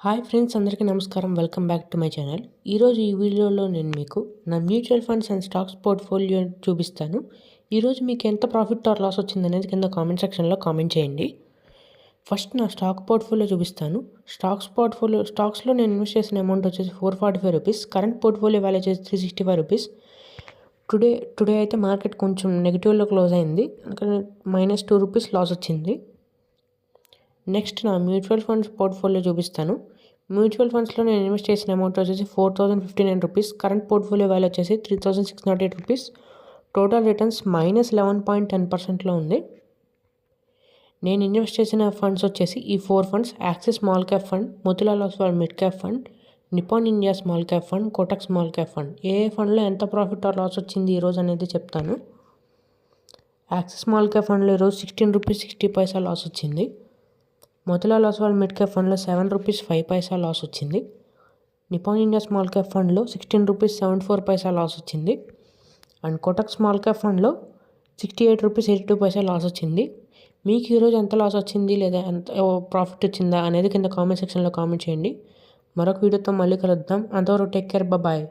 Hi friends, అందరికీ నమస్కారం. Welcome back to my channel. ఈరోజు ఈ వీడియోలో నేను మీకు నా mutual funds and stocks portfolio చూపిస్తాను. ఈరోజు మీకు ఎంత ప్రాఫిట్ ఆర్ లాస్ వచ్చిందనేది కింద కామెంట్ సెక్షన్లో కామెంట్ చేయండి. ఫస్ట్ నా స్టాక్ పోర్ట్ఫోలియో చూపిస్తాను. స్టాక్స్లో నేను ఇన్వెస్ట్ చేసిన అమౌంట్ వచ్చేసి ₹445. కరెంట్ పోర్ట్ఫోలియో వాల్యూ వచ్చేసి ₹365. టుడే అయితే మార్కెట్ కొంచెం నెగిటివ్లో క్లోజ్ అయింది, అందుకని -2 లాస్ వచ్చింది. నెక్స్ట్ నా మ్యూచువల్ ఫండ్స్ పోర్ట్ఫోలియో చూపిస్తాను. మ్యూచువల్ ఫండ్స్లో నేను ఇన్వెస్ట్ చేసిన అమౌంట్ వచ్చేసి ₹4059. కరెంట్ పోర్ట్ఫోలియో వాల్యూ వచ్చేసి ₹3608. టోటల్ రిటర్న్స్ -11.10%లో ఉంది. నేను ఇన్వెస్ట్ చేసిన ఫండ్స్ వచ్చేసి ఈ 4 funds: Axis small cap fund, Motilal Oswal mid cap fund, Nippon India small cap fund, Kotak small cap fund. ఏ ఫండ్లో ఎంత ప్రాఫిట్ ఆర్ లాస్ వచ్చింది ఈరోజు అనేది చెప్తాను. యాక్సిస్ స్మాల్ క్యాప్ ఫండ్లో ఈరోజు ₹16.60 లాస్ వచ్చింది. మోతిలాల్ ఓస్వాల్ మిడ్ క్యాప్ ఫండ్లో ₹7.05 లాస్ వచ్చింది. నిపాన్ ఇండియా స్మాల్ క్యాప్ ఫండ్లో ₹16.74 లాస్ వచ్చింది. అండ్ కోటక్ స్మాల్ క్యాప్ ఫండ్లో ₹68.82 లాస్ వచ్చింది. మీకు ఈరోజు ఎంత లాస్ వచ్చింది లేదా ఎంత ప్రాఫిట్ వచ్చిందా అనేది కింద కామెంట్ సెక్షన్లో కామెంట్ చేయండి. మరొక వీడియోతో మళ్ళీ కలుద్దాం. అంతవరకు టేక్ కేర్, బాయ్.